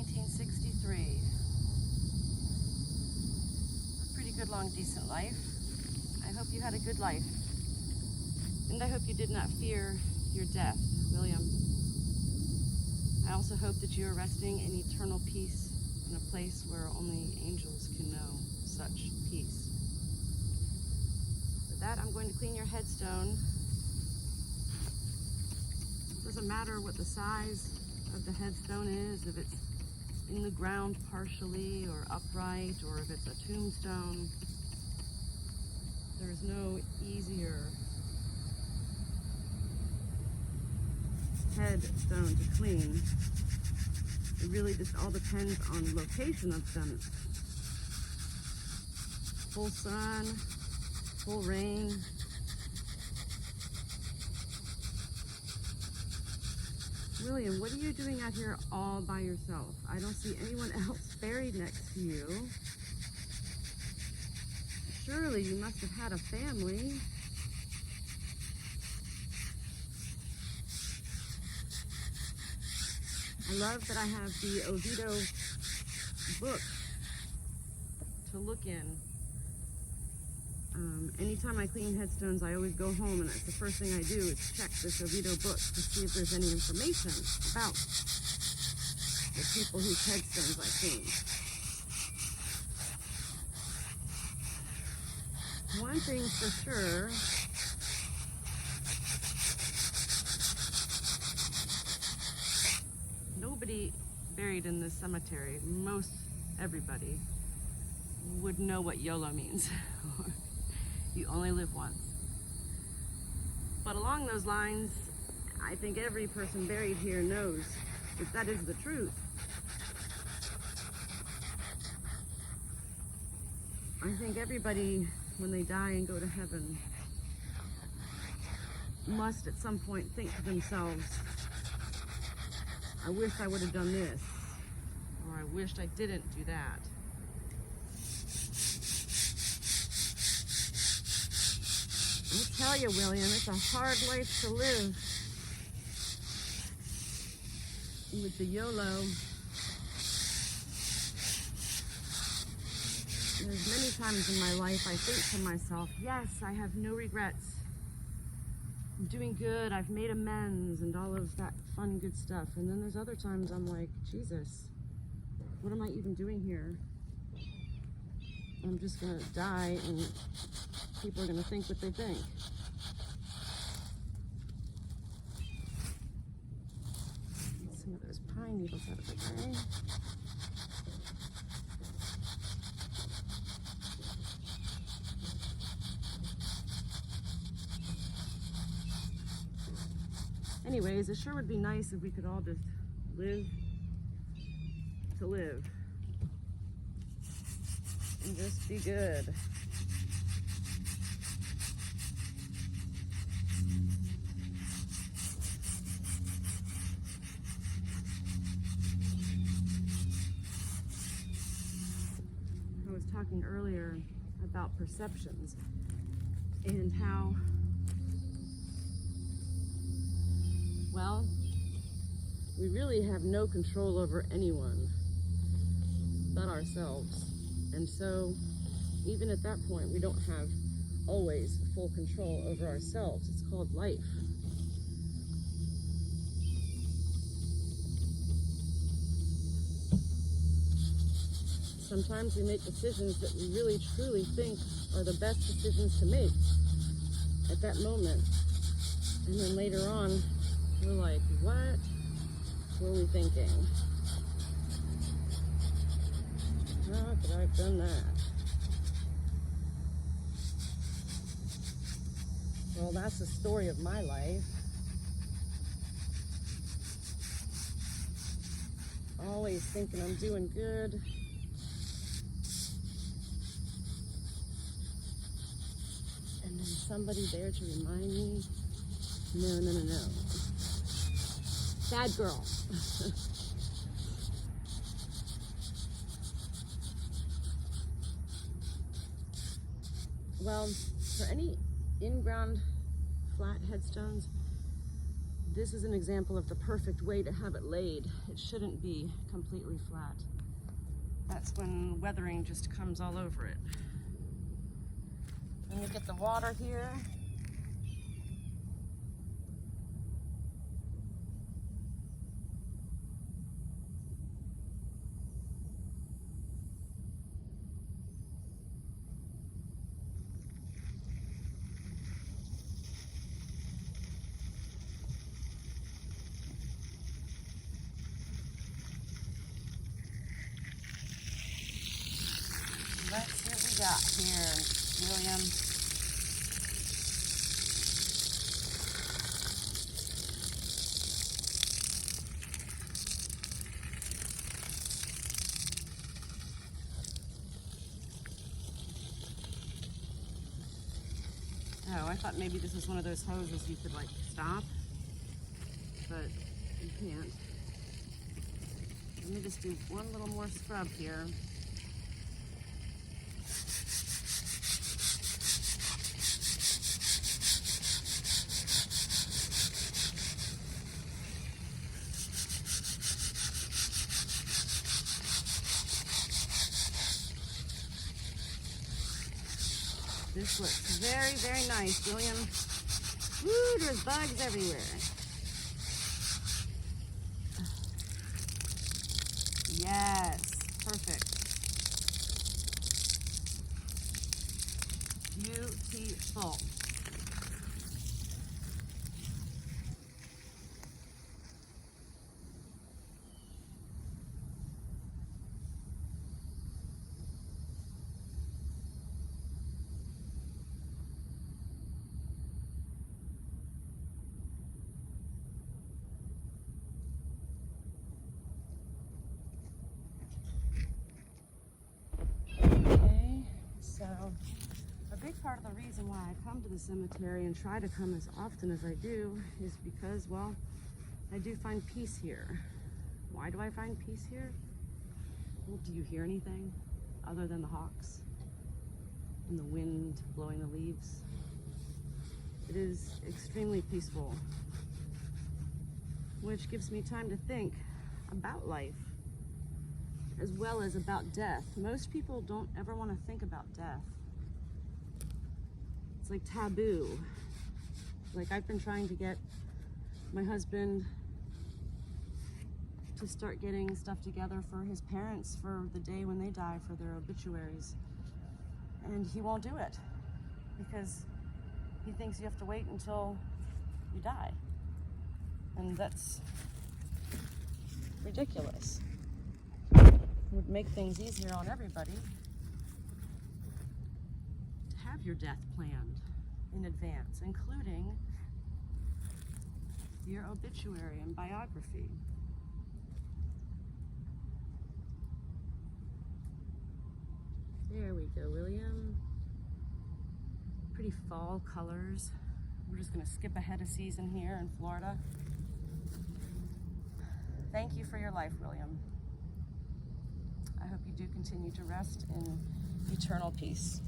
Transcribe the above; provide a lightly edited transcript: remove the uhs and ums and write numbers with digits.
1963. A pretty good, long, decent life. I hope you had a good life. And I hope you did not fear your death, William. I also hope that you are resting in eternal peace in a place where only angels can know such peace. With that, I'm going to clean your headstone. It doesn't matter what the size of the headstone is, if it's in the ground partially or upright, or if it's a tombstone. There's no easier headstone to clean. It really just all depends on the location of them. Full sun, full rain. William, what are you doing out here all by yourself? I don't see anyone else buried next to you. Surely you must have had a family. I love that I have the Oviedo book to look in. Anytime I clean headstones, I always go home and that's the first thing I do is check this Oviedo book to see if there's any information about the people whose headstones I clean. One thing for sure, nobody buried in this cemetery, most everybody, would know what YOLO means. You only live once. But along those lines, I think every person buried here knows that that is the truth. I think everybody, when they die and go to heaven, must at some point think to themselves, I wish I would have done this, or I wished I didn't do that. I tell you, William, it's a hard life to live with the YOLO. There's many times in my life I think to myself, yes, I have no regrets. I'm doing good, I've made amends, and all of that fun, good stuff. And then there's other times I'm like, Jesus, what am I even doing here? I'm just gonna die and people are gonna think what they think. Get some of those pine needles out of the way. Anyways, it sure would be nice if we could all just live to live and just be good. I was talking earlier about perceptions and how, well, we really have no control over anyone but ourselves. And so, even at that point, we don't have always full control over ourselves. It's called life. Sometimes we make decisions that we really truly think are the best decisions to make at that moment. And then later on, we're like, what were we thinking? How could I have done that? Well, that's the story of my life. Always thinking I'm doing good. And then somebody there to remind me, no. Bad girl. Well, for any in-ground flat headstones, this is an example of the perfect way to have it laid. It shouldn't be completely flat. That's when weathering just comes all over it. Then you get the water here. Let's see what we got here, William. Oh, I thought maybe this was one of those hoses you could like stop, but you can't. Let me just do one little more scrub here. This looks very, very nice, William. Woo, there's bugs everywhere. Yes, perfect. Beautiful. So a big part of the reason why I come to the cemetery and try to come as often as I do is because, well, I do find peace here. Why do I find peace here? Well, do you hear anything other than the hawks and the wind blowing the leaves? It is extremely peaceful, which gives me time to think about life as well as about death. Most people don't ever want to think about death. It's like taboo. Like, I've been trying to get my husband to start getting stuff together for his parents for the day when they die, for their obituaries. And he won't do it because he thinks you have to wait until you die. And that's ridiculous. Would make things easier on everybody to have your death planned in advance, including your obituary and biography. There we go, William. Pretty fall colors. We're just gonna skip ahead of season here in Florida. Thank you for your life, William. I hope you do continue to rest in eternal peace.